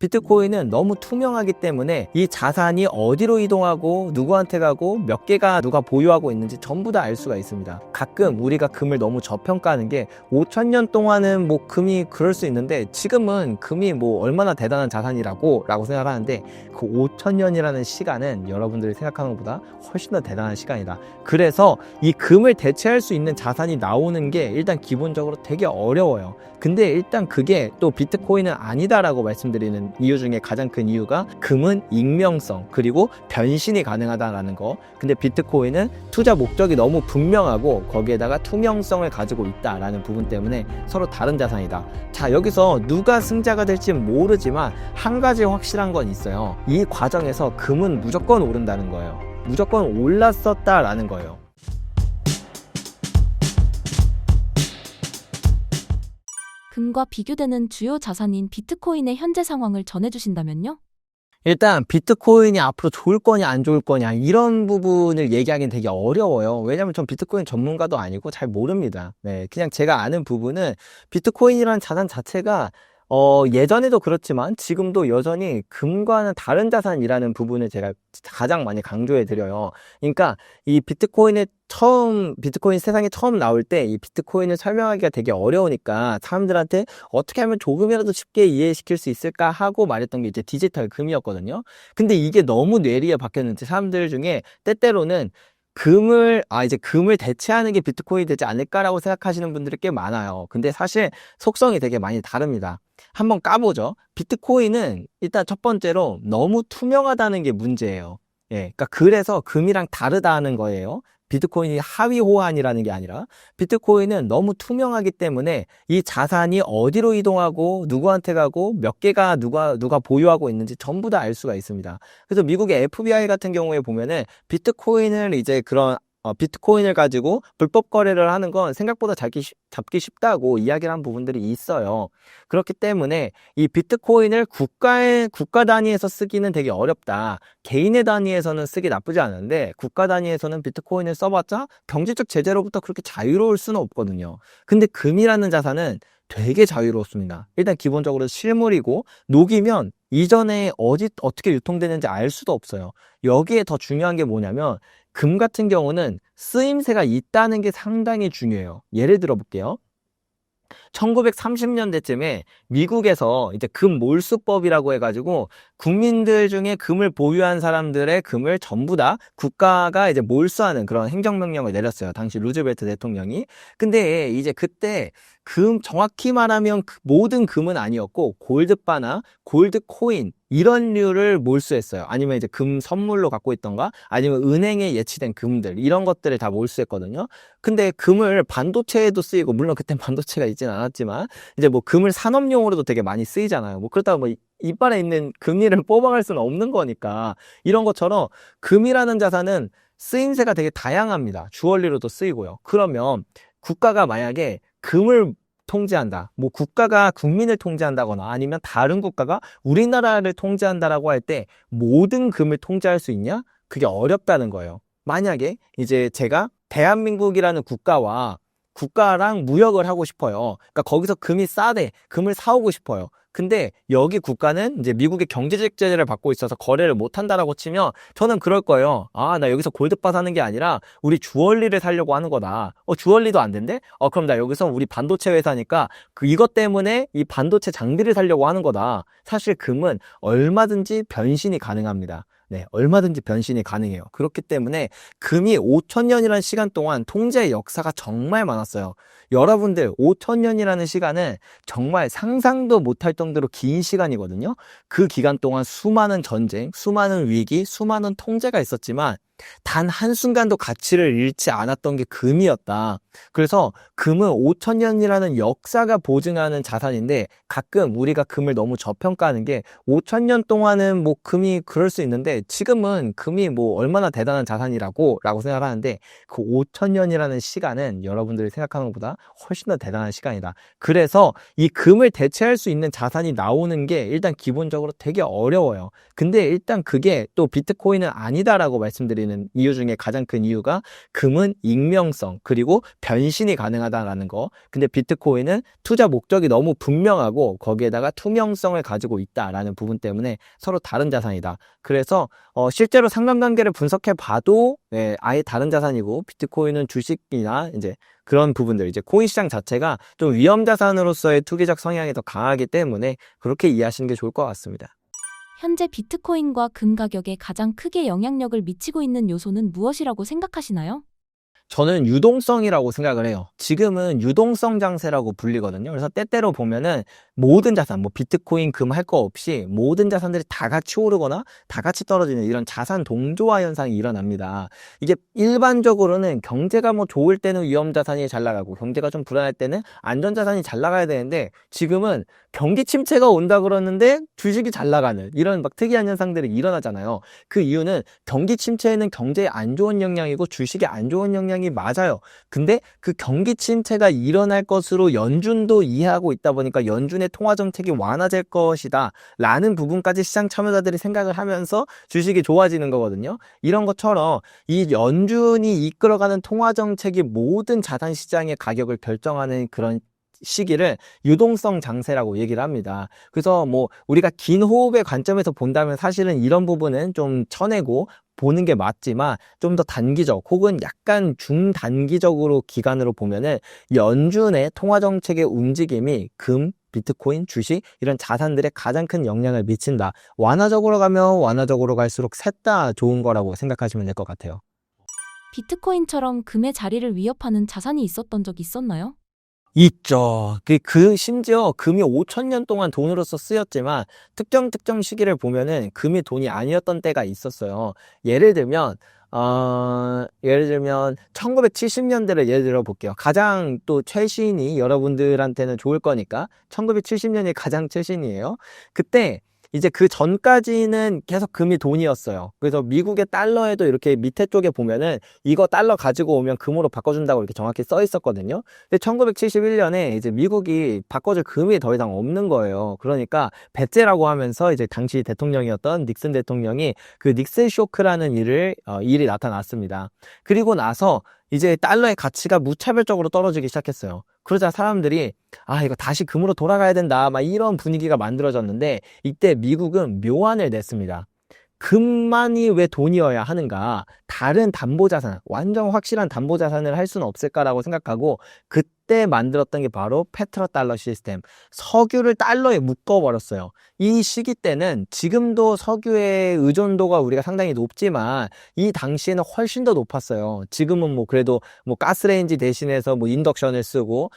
비트코인은 너무 투명하기 때문에 이 자산이 어디로 이동하고 누구한테 가고 몇 개가 누가 보유하고 있는지 전부 다 알 수가 있습니다. 가끔 우리가 금을 너무 저평가하는 게 5,000년 동안은 뭐 금이 그럴 수 있는데 지금은 금이 뭐 얼마나 대단한 자산이라고 생각하는데 그 5,000년이라는 시간은 여러분들이 생각하는 것보다 훨씬 더 대단한 시간이다. 그래서 이 금을 대체할 수 있는 자산이 나오는 게 일단 기본적으로 되게 어려워요. 근데 일단 그게 또 비트코인은 아니다라고 말씀드리는 이유 중에 가장 큰 이유가 금은 익명성 그리고 변신이 가능하다라는 거. 근데 비트코인은 투자 목적이 너무 분명하고 거기에다가 투명성을 가지고 있다라는 부분 때문에 서로 다른 자산이다. 자, 여기서 누가 승자가 될지 모르지만 한 가지 확실한 건 있어요. 이 과정에서 금은 무조건 오른다는 거예요. 무조건 올랐었다라는 거예요. 금과 비교되는 주요 자산인 비트코인의 현재 상황을 전해주신다면요? 일단 비트코인이 앞으로 좋을 거냐 안 좋을 거냐 이런 부분을 얘기하기는 되게 어려워요. 왜냐면 전 비트코인 전문가도 아니고 잘 모릅니다. 네, 그냥 제가 아는 부분은 비트코인이라는 자산 자체가 예전에도 그렇지만 지금도 여전히 금과는 다른 자산이라는 부분을 제가 가장 많이 강조해 드려요. 그러니까 이 비트코인 세상에 처음 나올 때 이 비트코인을 설명하기가 되게 어려우니까 사람들한테 어떻게 하면 조금이라도 쉽게 이해시킬 수 있을까 하고 말했던 게 이제 디지털 금이었거든요. 근데 이게 너무 뇌리에 박혔는지 사람들 중에 때때로는 이제 금을 대체하는 게 비트코인이 되지 않을까라고 생각하시는 분들이 꽤 많아요. 근데 사실 속성이 되게 많이 다릅니다. 한번 까보죠. 비트코인은 일단 첫 번째로 너무 투명하다는 게 문제예요. 예, 그러니까 그래서 금이랑 다르다는 거예요. 비트코인이 하위 호환이라는 게 아니라 비트코인은 너무 투명하기 때문에 이 자산이 어디로 이동하고 누구한테 가고 몇 개가 누가 보유하고 있는지 전부 다 알 수가 있습니다. 그래서 미국의 FBI 같은 경우에 보면은 비트코인을 가지고 불법 거래를 하는 건 생각보다 잡기 쉽다고 이야기를 한 부분들이 있어요. 그렇기 때문에 이 비트코인을 국가 단위에서 쓰기는 되게 어렵다. 개인의 단위에서는 쓰기 나쁘지 않은데 국가 단위에서는 비트코인을 써봤자 경제적 제재로부터 그렇게 자유로울 수는 없거든요. 근데 금이라는 자산은 되게 자유롭습니다. 일단 기본적으로 실물이고 녹이면 이전에 어떻게 유통되는지 알 수도 없어요. 여기에 더 중요한 게 뭐냐면 금 같은 경우는 쓰임새가 있다는 게 상당히 중요해요. 예를 들어 볼게요. 1930년대쯤에 미국에서 이제 금 몰수법이라고 해가지고 국민들 중에 금을 보유한 사람들의 금을 전부 다 국가가 이제 몰수하는 그런 행정명령을 내렸어요. 당시 루즈벨트 대통령이. 근데 이제 그때 정확히 말하면 모든 금은 아니었고 골드바나 골드코인 이런 류를 몰수했어요. 아니면 이제 금 선물로 갖고 있던가 아니면 은행에 예치된 금들 이런 것들을 다 몰수했거든요. 근데 금을 반도체에도 쓰이고 물론 그땐 반도체가 있진 않았지만 이제 뭐 금을 산업용으로도 되게 많이 쓰이잖아요. 뭐 그렇다고 뭐 이빨에 있는 금리를 뽑아갈 수는 없는 거니까 이런 것처럼 금이라는 자산은 쓰임새가 되게 다양합니다. 주얼리로도 쓰이고요. 그러면 국가가 만약에 금을 통제한다. 뭐 국가가 국민을 통제한다거나 아니면 다른 국가가 우리나라를 통제한다라고 할 때 모든 금을 통제할 수 있냐? 그게 어렵다는 거예요. 만약에 이제 제가 대한민국이라는 국가랑 무역을 하고 싶어요. 그러니까 거기서 금이 싸대 금을 사오고 싶어요. 근데 여기 국가는 이제 미국의 경제적 제재를 받고 있어서 거래를 못 한다라고 치면 저는 그럴 거예요. 아, 나 여기서 골드바 사는 게 아니라 우리 주얼리를 사려고 하는 거다. 주얼리도 안 된대? 그럼 나 여기서 우리 반도체 회사니까 이것 때문에 이 반도체 장비를 사려고 하는 거다. 사실 금은 얼마든지 변신이 가능합니다. 네, 얼마든지 변신이 가능해요. 그렇기 때문에 금이 5,000년이라는 시간 동안 통제의 역사가 정말 많았어요. 여러분들 5,000년이라는 시간은 정말 상상도 못할 정도로 긴 시간이거든요. 그 기간 동안 수많은 전쟁, 수많은 위기, 수많은 통제가 있었지만 단 한순간도 가치를 잃지 않았던 게 금이었다. 그래서 금은 5,000년이라는 역사가 보증하는 자산인데 가끔 우리가 금을 너무 저평가하는 게 5,000년 동안은 뭐 금이 그럴 수 있는데 지금은 금이 뭐 얼마나 대단한 자산이라고 생각하는데 그 5,000년이라는 시간은 여러분들이 생각하는 것보다 훨씬 더 대단한 시간이다. 그래서 이 금을 대체할 수 있는 자산이 나오는 게 일단 기본적으로 되게 어려워요. 근데 일단 그게 또 비트코인은 아니다라고 말씀드리는 되는 이유 중에 가장 큰 이유가 금은 익명성 그리고 변신이 가능하다라는 거. 근데 비트코인은 투자 목적이 너무 분명하고 거기에다가 투명성을 가지고 있다라는 부분 때문에 서로 다른 자산이다. 그래서 실제로 상관관계를 분석해 봐도 아예 다른 자산이고 비트코인은 주식이나 이제 그런 부분들, 이제 코인 시장 자체가 좀 위험 자산으로서의 투기적 성향이 더 강하기 때문에 그렇게 이해하시는 게 좋을 것 같습니다. 현재 비트코인과 금 가격에 가장 크게 영향력을 미치고 있는 요소는 무엇이라고 생각하시나요? 저는 유동성이라고 생각을 해요. 지금은 유동성 장세라고 불리거든요. 그래서 때때로 보면은 모든 자산, 뭐 비트코인, 금 할 거 없이 모든 자산들이 다 같이 오르거나 다 같이 떨어지는 이런 자산 동조화 현상이 일어납니다. 이게 일반적으로는 경제가 뭐 좋을 때는 위험 자산이 잘 나가고 경제가 좀 불안할 때는 안전 자산이 잘 나가야 되는데 지금은 경기 침체가 온다 그러는데 주식이 잘 나가는 이런 막 특이한 현상들이 일어나잖아요. 그 이유는 경기 침체에는 경제에 안 좋은 영향이고 주식에 안 좋은 영향이 맞아요. 근데 그 경기 침체가 일어날 것으로 연준도 이해하고 있다 보니까 연준의 통화 정책이 완화될 것이다 라는 부분까지 시장 참여자들이 생각을 하면서 주식이 좋아지는 거거든요. 이런 것처럼 이 연준이 이끌어가는 통화 정책이 모든 자산 시장의 가격을 결정하는 그런 시기를 유동성 장세라고 얘기를 합니다. 그래서 뭐 우리가 긴 호흡의 관점에서 본다면 사실은 이런 부분은 좀 쳐내고 보는 게 맞지만 좀 더 단기적 혹은 약간 중단기적으로 기간으로 보면은 연준의 통화 정책의 움직임이 금, 비트코인, 주식 이런 자산들에 가장 큰 영향을 미친다. 완화적으로 가면 완화적으로 갈수록 셋 다 좋은 거라고 생각하시면 될 것 같아요. 비트코인처럼 금의 자리를 위협하는 자산이 있었던 적 있었나요? 있죠. 심지어 금이 5,000년 동안 돈으로서 쓰였지만 특정 시기를 보면은 금이 돈이 아니었던 때가 있었어요. 예를 들면 1970년대를 예를 들어 볼게요. 가장 또 최신이 여러분들한테는 좋을 거니까 1970년이 가장 최신이에요. 그때 이제 그 전까지는 계속 금이 돈이었어요. 그래서 미국의 달러에도 이렇게 밑에 쪽에 보면은 이거 달러 가지고 오면 금으로 바꿔준다고 이렇게 정확히 써 있었거든요. 근데 1971년에 이제 미국이 바꿔줄 금이 더 이상 없는 거예요. 그러니까 배째라고 하면서 이제 당시 대통령이었던 닉슨 대통령이 그 닉슨 쇼크라는 일이 나타났습니다. 그리고 나서 이제 달러의 가치가 무차별적으로 떨어지기 시작했어요. 그러자 사람들이 이거 다시 금으로 돌아가야 된다 막 이런 분위기가 만들어졌는데 이때 미국은 묘안을 냈습니다. 금만이 왜 돈이어야 하는가? 다른 담보자산, 완전 확실한 담보자산을 할 수는 없을까라고 생각하고 그때 만들었던 게 바로 페트로달러 시스템. 석유를 달러에 묶어버렸어요. 이 시기 때는 지금도 석유의 의존도가 우리가 상당히 높지만 이 당시에는 훨씬 더 높았어요. 지금은 뭐 그래도 뭐 가스레인지 대신해서 뭐 인덕션을 쓰고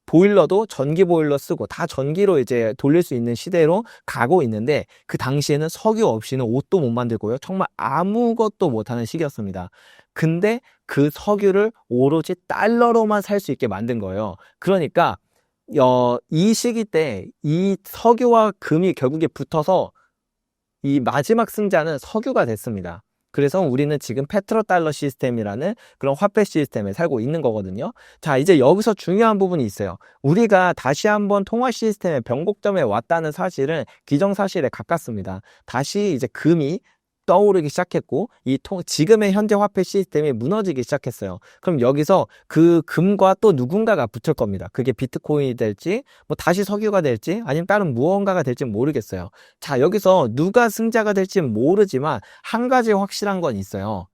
보일러도 전기 보일러 쓰고 다 전기로 이제 돌릴 수 있는 시대로 가고 있는데 그 당시에는 석유 없이는 옷도 못 만들고요. 정말 아무것도 못하는 시기였습니다. 근데 그 석유를 오로지 달러로만 살 수 있게 만든 거예요. 그러니까 이 시기 때 이 석유와 금이 결국에 붙어서 이 마지막 승자는 석유가 됐습니다. 그래서 우리는 지금 페트로달러 시스템이라는 그런 화폐 시스템에 살고 있는 거거든요. 자, 이제 여기서 중요한 부분이 있어요. 우리가 다시 한번 통화 시스템의 변곡점에 왔다는 사실은 기정사실에 가깝습니다. 다시 이제 금이 떠오르기 시작했고 지금의 현재 화폐 시스템이 무너지기 시작했어요. 그럼 여기서 그 금과 또 누군가가 붙을 겁니다. 그게 비트코인이 될지 뭐 다시 석유가 될지 아니면 다른 무언가가 될지 모르겠어요. 자, 여기서 누가 승자가 될지는 모르지만 한 가지 확실한 건 있어요.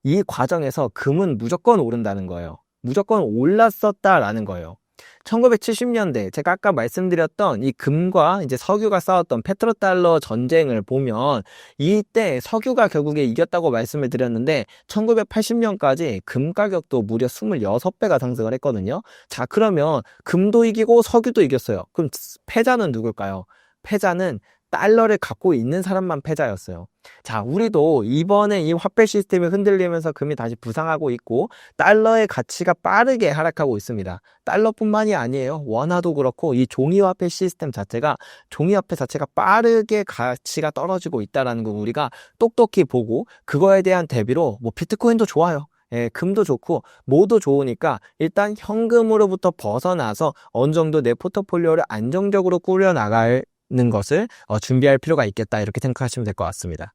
이 과정에서 금은 무조건 오른다는 거예요. 무조건 올랐었다라는 거예요. 1970년대 제가 아까 말씀드렸던 이 금과 이제 석유가 싸웠던 페트로달러 전쟁을 보면 이때 석유가 결국에 이겼다고 말씀을 드렸는데 1980년까지 금 가격도 무려 26배가 상승을 했거든요. 자, 그러면 금도 이기고 석유도 이겼어요. 그럼 패자는 누굴까요? 패자는 달러를 갖고 있는 사람만 패자였어요. 자, 우리도 이번에 이 화폐 시스템이 흔들리면서 금이 다시 부상하고 있고 달러의 가치가 빠르게 하락하고 있습니다. 달러뿐만이 아니에요. 원화도 그렇고 이 종이화폐 시스템 자체가 종이화폐 자체가 빠르게 가치가 떨어지고 있다는 거 우리가 똑똑히 보고 그거에 대한 대비로 뭐 비트코인도 좋아요. 금도 좋고 뭐도 좋으니까 일단 현금으로부터 벗어나서 어느 정도 내 포트폴리오를 안정적으로 꾸려나갈 는 것을 준비할 필요가 있겠다 이렇게 생각하시면 될 것 같습니다.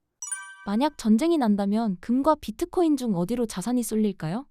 만약 전쟁이 난다면 금과 비트코인 중 어디로 자산이 쏠릴까요?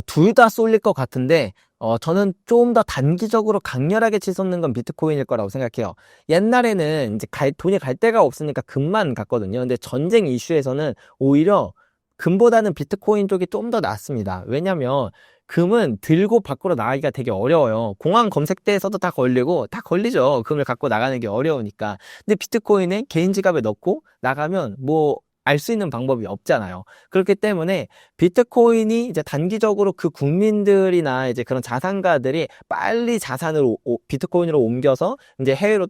둘 다 쏠릴 것 같은데, 저는 좀 더 단기적으로 강렬하게 치솟는 건 비트코인일 거라고 생각해요. 옛날에는 이제 돈이 갈 데가 없으니까 금만 갔거든요. 근데 전쟁 이슈에서는 오히려 금보다는 비트코인 쪽이 좀 더 낫습니다. 왜냐면 금은 들고 밖으로 나가기가 되게 어려워요. 공항 검색대에서도 다 걸리고, 다 걸리죠. 금을 갖고 나가는 게 어려우니까. 근데 비트코인은 개인 지갑에 넣고 나가면 뭐, 알 수 있는 방법이 없잖아요. 그렇기 때문에 비트코인이 이제 단기적으로 그 국민들이나 이제 그런 자산가들이 빨리 자산을 비트코인으로 옮겨서 이제 해외로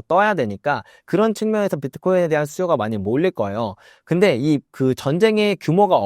떠야 되니까 그런 측면에서 비트코인에 대한 수요가 많이 몰릴 거예요. 근데 이 그 전쟁의 규모가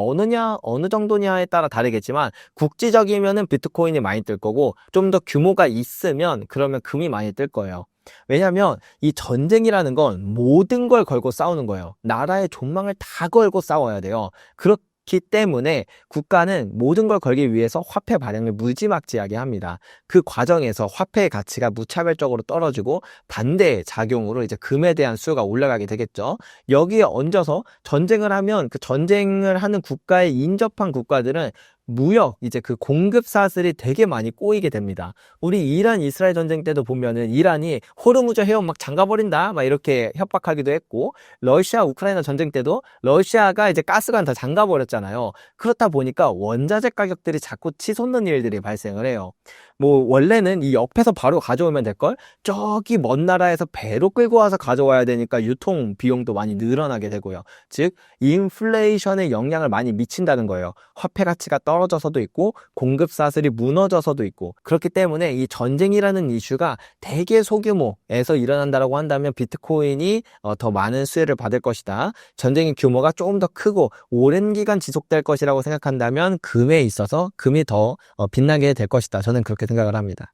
어느 정도냐에 따라 다르겠지만 국지적이면은 비트코인이 많이 뜰 거고 좀 더 규모가 있으면 그러면 금이 많이 뜰 거예요. 왜냐면 이 전쟁이라는 건 모든 걸 걸고 싸우는 거예요. 나라의 존망을 다 걸고 싸워야 돼요. 그렇기 때문에 국가는 모든 걸 걸기 위해서 화폐 발행을 무지막지하게 합니다. 그 과정에서 화폐의 가치가 무차별적으로 떨어지고 반대 작용으로 이제 금에 대한 수요가 올라가게 되겠죠. 여기에 얹어서 전쟁을 하면 그 전쟁을 하는 국가에 인접한 국가들은 무역, 이제 그 공급 사슬이 되게 많이 꼬이게 됩니다. 우리 이란 이스라엘 전쟁 때도 보면은 이란이 호르무즈 해협 막 잠가버린다 막 이렇게 협박하기도 했고, 러시아 우크라이나 전쟁 때도 러시아가 이제 가스관 다 잠가버렸잖아요. 그렇다 보니까 원자재 가격들이 자꾸 치솟는 일들이 발생을 해요. 뭐 원래는 이 옆에서 바로 가져오면 될걸 저기 먼 나라에서 배로 끌고 와서 가져와야 되니까 유통 비용도 많이 늘어나게 되고요. 즉 인플레이션에 영향을 많이 미친다는 거예요. 화폐 가치가 떨어져서도 있고 공급 사슬이 무너져서도 있고, 그렇기 때문에 이 전쟁이라는 이슈가 되게 소규모에서 일어난다라고 한다면 비트코인이 더 많은 수혜를 받을 것이다. 전쟁의 규모가 조금 더 크고 오랜 기간 지속될 것이라고 생각한다면 금에 있어서 금이 더 빛나게 될 것이다. 저는 그렇게 생각을 합니다.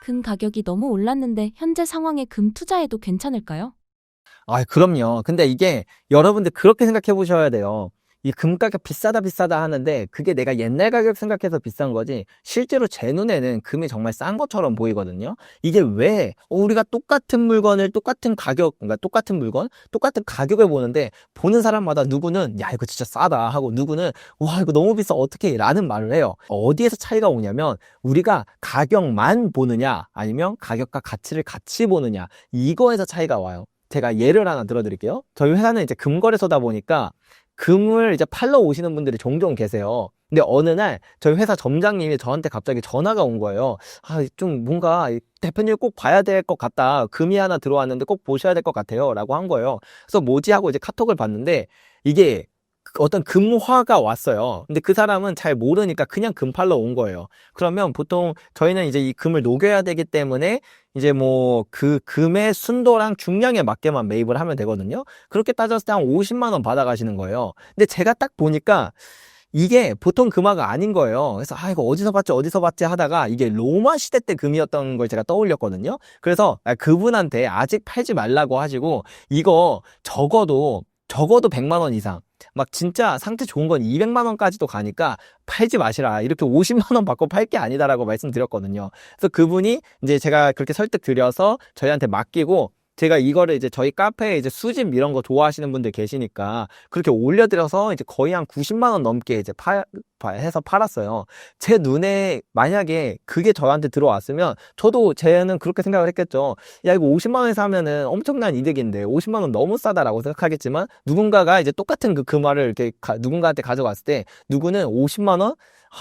금 가격이 너무 올랐는데 현재 상황에 금 투자해도 괜찮을까요? 그럼요. 근데 이게 여러분들 그렇게 생각해 보셔야 돼요. 이 금 가격 비싸다 하는데 그게 내가 옛날 가격 생각해서 비싼 거지 실제로 제 눈에는 금이 정말 싼 것처럼 보이거든요. 이게 왜 우리가 똑같은 물건을 똑같은 가격, 그러니까 똑같은 물건, 똑같은 가격을 보는데 보는 사람마다 누구는 야 이거 진짜 싸다 하고 누구는 와 이거 너무 비싸 어떡해 라는 말을 해요. 어디에서 차이가 오냐면 우리가 가격만 보느냐 아니면 가격과 가치를 같이 보느냐, 이거에서 차이가 와요. 제가 예를 하나 들어드릴게요. 저희 회사는 이제 금거래소다 보니까 금을 이제 팔러 오시는 분들이 종종 계세요. 근데 어느 날 저희 회사 점장님이 저한테 갑자기 전화가 온 거예요. 좀 뭔가 대표님 꼭 봐야 될 것 같다. 금이 하나 들어왔는데 꼭 보셔야 될 것 같아요. 라고 한 거예요. 그래서 뭐지 하고 이제 카톡을 봤는데 이게 어떤 금화가 왔어요. 근데 그 사람은 잘 모르니까 그냥 금 팔러 온 거예요. 그러면 보통 저희는 이제 이 금을 녹여야 되기 때문에 이제 뭐 그 금의 순도랑 중량에 맞게만 매입을 하면 되거든요. 그렇게 따졌을 때 한 50만 원 받아가시는 거예요. 근데 제가 딱 보니까 이게 보통 금화가 아닌 거예요. 그래서 이거 어디서 봤지 하다가 이게 로마 시대 때 금이었던 걸 제가 떠올렸거든요. 그래서 그분한테 아직 팔지 말라고 하시고 이거 적어도 100만 원 이상, 막 진짜 상태 좋은 건 200만 원까지도 가니까 팔지 마시라. 이렇게 50만 원 받고 팔 게 아니다라고 말씀드렸거든요. 그래서 그분이 이제 제가 그렇게 설득드려서 저희한테 맡기고, 제가 이거를 이제 저희 카페에 이제 수집 이런 거 좋아하시는 분들 계시니까 그렇게 올려드려서 이제 거의 한 90만 원 넘게 이제 해서 팔았어요. 제 눈에 만약에 그게 저한테 들어왔으면 저도 쟤는 그렇게 생각을 했겠죠. 야 이거 50만 원에 사면은 엄청난 이득인데 50만 원 너무 싸다라고 생각하겠지만, 누군가가 이제 똑같은 그 금화를 이렇게 누군가한테 가져갔을 때 누구는 50만 원?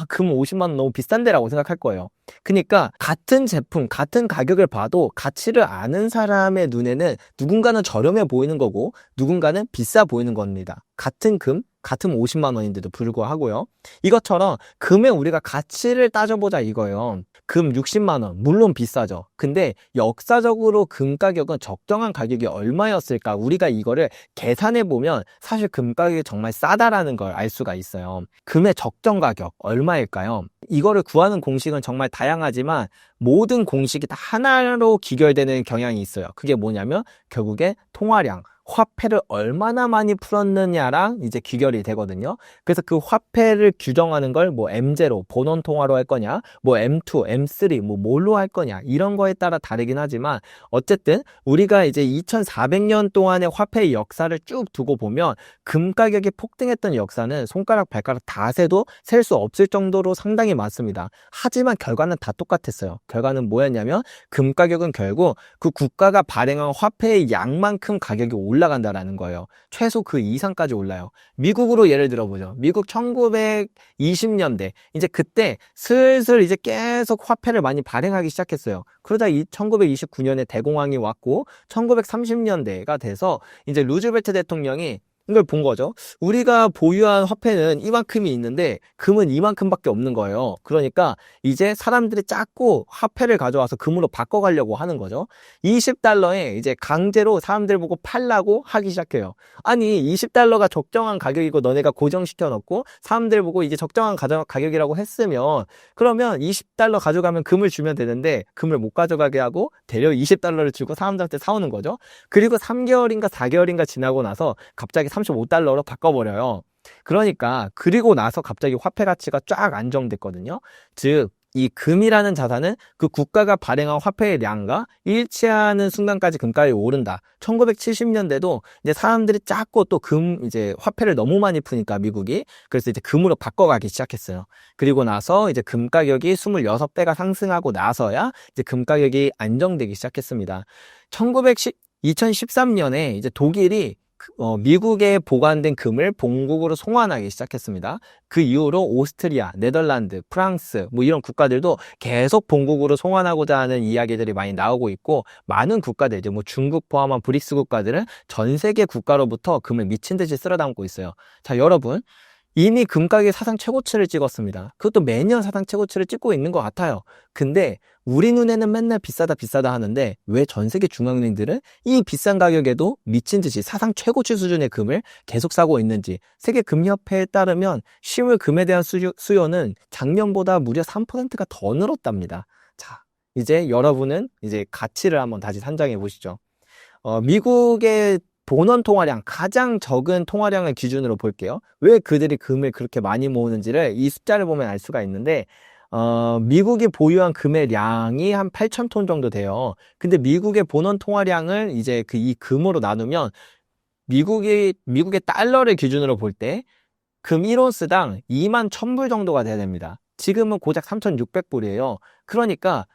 금 50만 원 너무 비싼데라고 생각할 거예요. 그러니까 같은 제품, 같은 가격을 봐도 가치를 아는 사람의 눈에는 누군가는 저렴해 보이는 거고 누군가는 비싸 보이는 겁니다. 같은 금, 같은 50만 원인데도 불구하고요. 이것처럼 금의 우리가 가치를 따져보자 이거예요. 금 60만 원, 물론 비싸죠. 근데 역사적으로 금 가격은 적정한 가격이 얼마였을까? 우리가 이거를 계산해 보면 사실 금 가격이 정말 싸다라는 걸 알 수가 있어요. 금의 적정 가격 얼마일까요? 이거를 구하는 공식은 정말 다양하지만 모든 공식이 다 하나로 기결되는 경향이 있어요. 그게 뭐냐면 결국에 통화량 화폐를 얼마나 많이 풀었느냐랑 이제 귀결이 되거든요. 그래서 그 화폐를 규정하는 걸 뭐 M0, 본원 통화로 할 거냐, 뭐 M2, M3, 뭐 뭘로 할 거냐, 이런 거에 따라 다르긴 하지만 어쨌든 우리가 이제 2400년 동안의 화폐의 역사를 쭉 두고 보면 금 가격이 폭등했던 역사는 손가락, 발가락 다 세도 셀 수 없을 정도로 상당히 많습니다. 하지만 결과는 다 똑같았어요. 결과는 뭐였냐면 금 가격은 결국 그 국가가 발행한 화폐의 양만큼 가격이 올라간다라는 거예요. 최소 그 이상까지 올라요. 미국으로 예를 들어보죠. 미국 1920년대 이제 그때 슬슬 이제 계속 화폐를 많이 발행하기 시작했어요. 그러다 1929년에 대공황이 왔고 1930년대가 돼서 이제 루즈벨트 대통령이 이걸 본 거죠. 우리가 보유한 화폐는 이만큼이 있는데 금은 이만큼밖에 없는 거예요. 그러니까 이제 사람들이 자꾸 화폐를 가져와서 금으로 바꿔가려고 하는 거죠. 20달러에 이제 강제로 사람들 보고 팔라고 하기 시작해요. 아니 20달러가 적정한 가격이고 너네가 고정시켜 놓고 사람들 보고 이제 적정한 가격이라고 했으면 그러면 20달러 가져가면 금을 주면 되는데 금을 못 가져가게 하고 대려 20달러를 주고 사람들한테 사오는 거죠. 그리고 3개월인가 4개월인가 지나고 나서 갑자기 35달러로 바꿔버려요. 그러니까 그리고 나서 갑자기 화폐 가치가 쫙 안정됐거든요. 즉 이 금이라는 자산은 그 국가가 발행한 화폐의 량과 일치하는 순간까지 금가격이 오른다. 1970년대도 이제 사람들이 자꾸 또 이제 화폐를 너무 많이 푸니까 미국이 그래서 이제 금으로 바꿔가기 시작했어요. 그리고 나서 이제 금 가격이 26배가 상승하고 나서야 이제 금 가격이 안정되기 시작했습니다. 2013년에 이제 독일이 미국에 보관된 금을 본국으로 송환하기 시작했습니다. 그 이후로 오스트리아, 네덜란드, 프랑스 뭐 이런 국가들도 계속 본국으로 송환하고자 하는 이야기들이 많이 나오고 있고 많은 국가들, 이제 뭐 중국 포함한 브릭스 국가들은 전 세계 국가로부터 금을 미친 듯이 쓸어 담고 있어요. 자, 여러분. 이미 금 가격이 사상 최고치를 찍었습니다. 그것도 매년 사상 최고치를 찍고 있는 것 같아요. 근데 우리 눈에는 맨날 비싸다 비싸다 하는데 왜 전 세계 중앙은행들은 이 비싼 가격에도 미친 듯이 사상 최고치 수준의 금을 계속 사고 있는지 세계금협회에 따르면 10월 금에 대한 수요는 작년보다 무려 3%가 더 늘었답니다. 자, 이제 여러분은 이제 가치를 한번 다시 산정해 보시죠. 미국의 본원 통화량, 가장 적은 통화량을 기준으로 볼게요. 왜 그들이 금을 그렇게 많이 모으는지를 이 숫자를 보면 알 수가 있는데 미국이 보유한 금의 량이 한 8,000톤 정도 돼요. 근데 미국의 본원 통화량을 이제 이 금으로 나누면 미국의 달러를 기준으로 볼 때 금 1온스당 21,000불 정도가 돼야 됩니다. 지금은 고작 3,600불이에요. 그러니까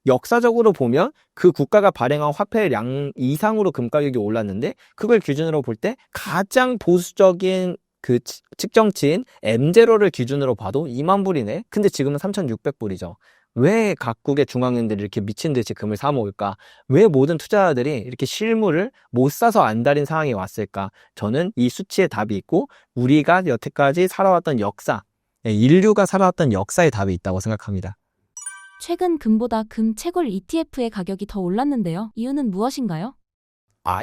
역사적으로 보면 그 국가가 발행한 화폐의 량 이상으로 금 가격이 올랐는데 그걸 기준으로 볼 때 가장 보수적인 그 측정치인 M0를 기준으로 봐도 2만 불이네. 근데 지금은 3,600불이죠. 왜 각국의 중앙은행들이 이렇게 미친 듯이 금을 사 먹을까? 왜 모든 투자자들이 이렇게 실물을 못 사서 안달인 상황이 왔을까? 저는 이 수치에 답이 있고 우리가 여태까지 살아왔던 역사, 인류가 살아왔던 역사에 답이 있다고 생각합니다. 최근 금보다 금 채굴 ETF의 가격이 더 올랐는데요. 이유는 무엇인가요?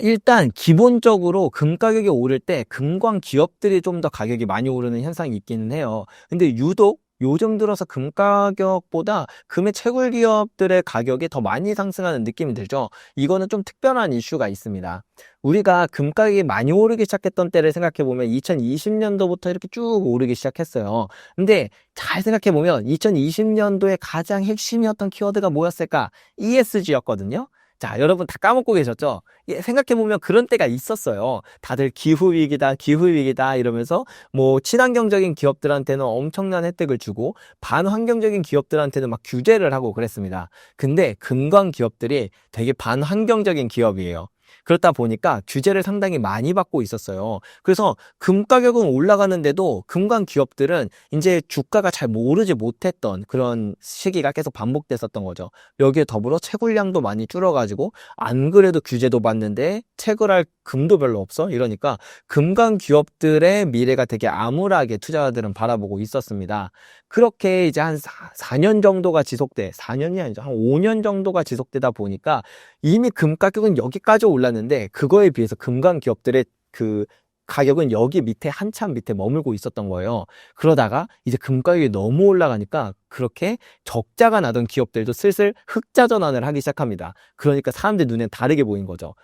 일단 기본적으로 금 가격이 오를 때 금광 기업들이 좀 더 가격이 많이 오르는 현상이 있기는 해요. 근데 유독 요즘 들어서 금 가격보다 금의 채굴 기업들의 가격이 더 많이 상승하는 느낌이 들죠. 이거는 좀 특별한 이슈가 있습니다. 우리가 금 가격이 많이 오르기 시작했던 때를 생각해보면 2020년도부터 이렇게 쭉 오르기 시작했어요. 근데 잘 생각해보면 2020년도에 가장 핵심이었던 키워드가 뭐였을까? ESG였거든요. 자, 여러분 다 까먹고 계셨죠? 생각해보면 그런 때가 있었어요. 다들 기후위기다, 기후위기다 이러면서 뭐 친환경적인 기업들한테는 엄청난 혜택을 주고 반환경적인 기업들한테는 막 규제를 하고 그랬습니다. 근데 금광 기업들이 되게 반환경적인 기업이에요. 그렇다 보니까 규제를 상당히 많이 받고 있었어요. 그래서 금 가격은 올라가는데도 금광 기업들은 이제 주가가 잘 오르지 못했던 그런 시기가 계속 반복됐었던 거죠. 여기에 더불어 채굴량도 많이 줄어가지고 안 그래도 규제도 받는데 채굴할 금도 별로 없어? 이러니까 금광 기업들의 미래가 되게 암울하게 투자자들은 바라보고 있었습니다. 그렇게 이제 한 4년 정도가 4년이 아니죠. 한 5년 정도가 지속되다 보니까 이미 금 가격은 여기까지 올랐는데 그거에 비해서 금광 기업들의 그 가격은 여기 밑에 한참 밑에 머물고 있었던 거예요. 그러다가 이제 금 가격이 너무 올라가니까 그렇게 적자가 나던 기업들도 슬슬 흑자 전환을 하기 시작합니다. 그러니까 사람들 눈엔 다르게 보인 거죠.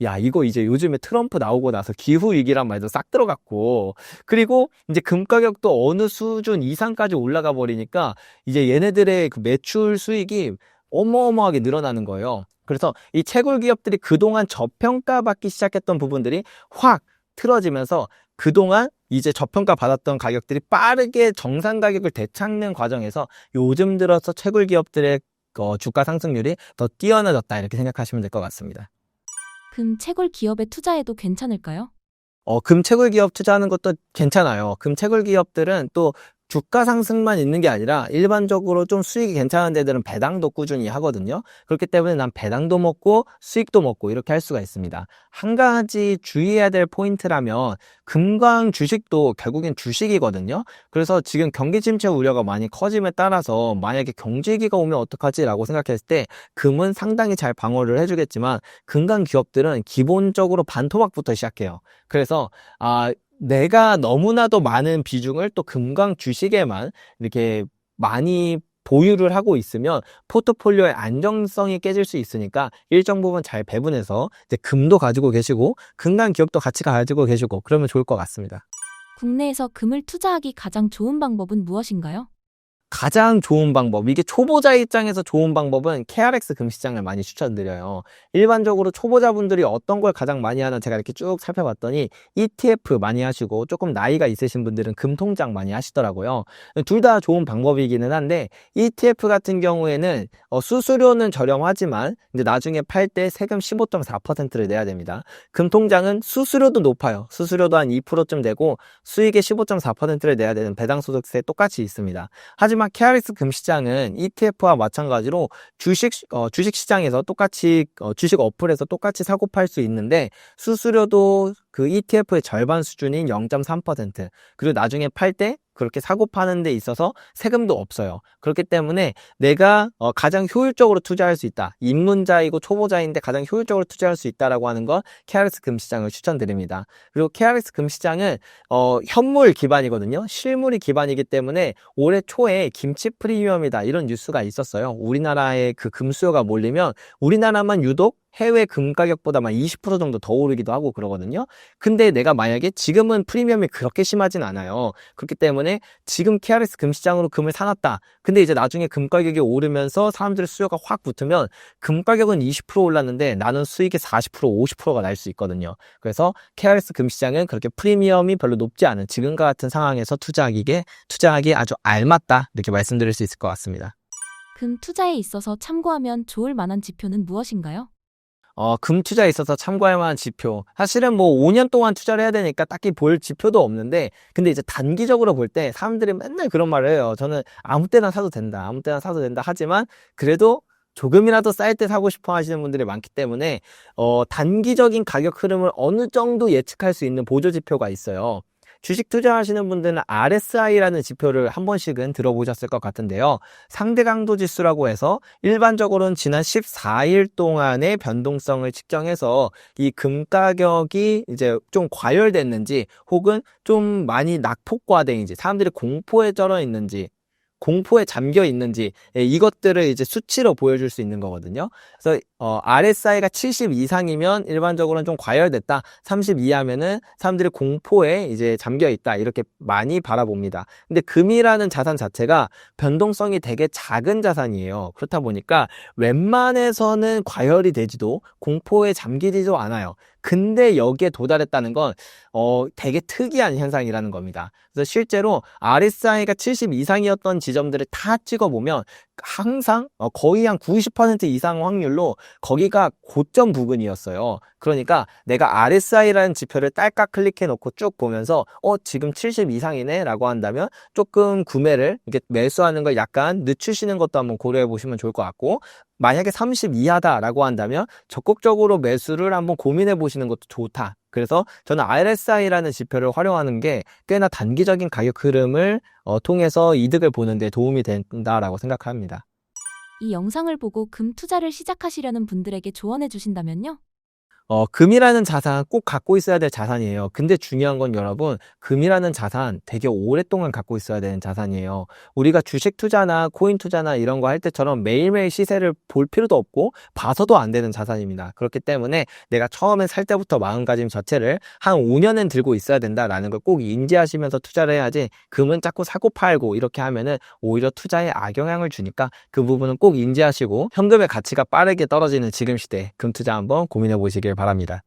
야, 이거 이제 요즘에 트럼프 나오고 나서 기후위기란 말도 싹 들어갔고, 그리고 이제 금 가격도 어느 수준 이상까지 올라가 버리니까 이제 얘네들의 그 매출 수익이 어마어마하게 늘어나는 거예요. 그래서 이 채굴 기업들이 그동안 저평가받기 시작했던 부분들이 확 틀어지면서 그동안 이제 저평가 받았던 가격들이 빠르게 정상 가격을 되찾는 과정에서 요즘 들어서 채굴 기업들의 주가 상승률이 더 뛰어나졌다, 이렇게 생각하시면 될 것 같습니다. 금 채굴 기업에 투자해도 괜찮을까요? 금 채굴 기업 투자하는 것도 괜찮아요. 금 채굴 기업들은 또 주가 상승만 있는 게 아니라 일반적으로 좀 수익이 괜찮은 데들은 배당도 꾸준히 하거든요. 그렇기 때문에 난 배당도 먹고 수익도 먹고 이렇게 할 수가 있습니다. 한 가지 주의해야 될 포인트라면 금광 주식도 결국엔 주식이거든요. 그래서 지금 경기 침체 우려가 많이 커짐에 따라서 만약에 경제위기가 오면 어떡하지라고 생각했을 때 금은 상당히 잘 방어를 해주겠지만 금광 기업들은 기본적으로 반토막부터 시작해요. 그래서 내가 너무나도 많은 비중을 또 금광 주식에만 이렇게 많이 보유를 하고 있으면 포트폴리오의 안정성이 깨질 수 있으니까 일정 부분 잘 배분해서 이제 금도 가지고 계시고 금광 기업도 같이 가지고 계시고 그러면 좋을 것 같습니다. 국내에서 금을 투자하기 가장 좋은 방법은 무엇인가요? 가장 좋은 방법, 이게 초보자 입장에서 좋은 방법은 KRX 금시장을 많이 추천드려요. 일반적으로 초보자분들이 어떤 걸 가장 많이 하나 제가 이렇게 쭉 살펴봤더니 ETF 많이 하시고 조금 나이가 있으신 분들은 금통장 많이 하시더라고요. 둘 다 좋은 방법이기는 한데 ETF 같은 경우에는 수수료는 저렴하지만 이제 나중에 팔 때 세금 15.4%를 내야 됩니다. 금통장은 수수료도 높아요. 수수료도 한 2%쯤 되고 수익의 15.4%를 내야 되는 배당소득세 똑같이 있습니다. 하지만 KRX 금시장은 ETF와 마찬가지로 주식 시장에서 똑같이 주식 어플에서 똑같이 사고 팔 수 있는데 수수료도 그 ETF의 절반 수준인 0.3%, 그리고 나중에 팔 때 그렇게 사고 파는 데 있어서 세금도 없어요. 그렇기 때문에 내가 가장 효율적으로 투자할 수 있다. 입문자이고 초보자인데 가장 효율적으로 투자할 수 있다라고 하는 건 KRX 금시장을 추천드립니다. 그리고 KRX 금시장은 현물 기반이거든요. 실물이 기반이기 때문에 올해 초에 김치 프리미엄이다 이런 뉴스가 있었어요. 우리나라의 그 금 수요가 몰리면 우리나라만 유독 해외 금 가격보다만 20% 정도 더 오르기도 하고 그러거든요. 근데 내가 만약에 지금은 프리미엄이 그렇게 심하진 않아요. 그렇기 때문에 지금 KRX 금시장으로 금을 사놨다. 근데 이제 나중에 금 가격이 오르면서 사람들의 수요가 확 붙으면 금 가격은 20% 올랐는데 나는 수익이 40%, 50%가 날 수 있거든요. 그래서 KRX 금시장은 그렇게 프리미엄이 별로 높지 않은 지금과 같은 상황에서 투자하기 아주 알맞다. 이렇게 말씀드릴 수 있을 것 같습니다. 금 투자에 있어서 참고하면 좋을 만한 지표는 무엇인가요? 금 투자에 있어서 참고할 만한 지표. 사실은 뭐 5년 동안 투자를 해야 되니까 딱히 볼 지표도 없는데, 근데 이제 단기적으로 볼 때 사람들이 맨날 그런 말을 해요. 저는 아무 때나 사도 된다. 아무 때나 사도 된다. 하지만 그래도 조금이라도 쌀 때 사고 싶어 하시는 분들이 많기 때문에, 단기적인 가격 흐름을 어느 정도 예측할 수 있는 보조 지표가 있어요. 주식 투자하시는 분들은 RSI라는 지표를 한 번씩은 들어보셨을 것 같은데요. 상대 강도 지수라고 해서 일반적으로는 지난 14일 동안의 변동성을 측정해서 이 금 가격이 이제 좀 과열됐는지 혹은 좀 많이 낙폭과대인지 사람들이 공포에 쩔어 있는지 공포에 잠겨 있는지, 이것들을 이제 수치로 보여줄 수 있는 거거든요. 그래서 RSI가 70 이상이면 일반적으로는 좀 과열됐다. 30 이하면은 사람들이 공포에 이제 잠겨 있다. 이렇게 많이 바라봅니다. 근데 금이라는 자산 자체가 변동성이 되게 작은 자산이에요. 그렇다 보니까 웬만해서는 과열이 되지도 공포에 잠기지도 않아요. 근데 여기에 도달했다는 건 되게 특이한 현상이라는 겁니다. 그래서 실제로 RSI가 70 이상이었던 지점들을 다 찍어보면 항상 거의 한 90% 이상 확률로 거기가 고점 부근이었어요. 그러니까 내가 RSI라는 지표를 딸깍 클릭해 놓고 쭉 보면서 지금 70 이상이네 라고 한다면 조금 구매를 이렇게 매수하는 걸 약간 늦추시는 것도 한번 고려해 보시면 좋을 것 같고, 만약에 30 이하다라고 한다면 적극적으로 매수를 한번 고민해 보시는 것도 좋다. 그래서 저는 RSI라는 지표를 활용하는 게 꽤나 단기적인 가격 흐름을 통해서 이득을 보는 데 도움이 된다라고 생각합니다. 이 영상을 보고 금 투자를 시작하시려는 분들에게 조언해 주신다면요? 금이라는 자산 꼭 갖고 있어야 될 자산이에요. 근데 중요한 건 여러분, 금이라는 자산 되게 오랫동안 갖고 있어야 되는 자산이에요. 우리가 주식 투자나 코인 투자나 이런 거 할 때처럼 매일매일 시세를 볼 필요도 없고 봐서도 안 되는 자산입니다. 그렇기 때문에 내가 처음에 살 때부터 마음가짐 자체를 한 5년은 들고 있어야 된다라는 걸 꼭 인지하시면서 투자를 해야지, 금은 자꾸 사고 팔고 이렇게 하면은 오히려 투자에 악영향을 주니까 그 부분은 꼭 인지하시고 현금의 가치가 빠르게 떨어지는 지금 시대에 금 투자 한번 고민해 보시길 바랍니다.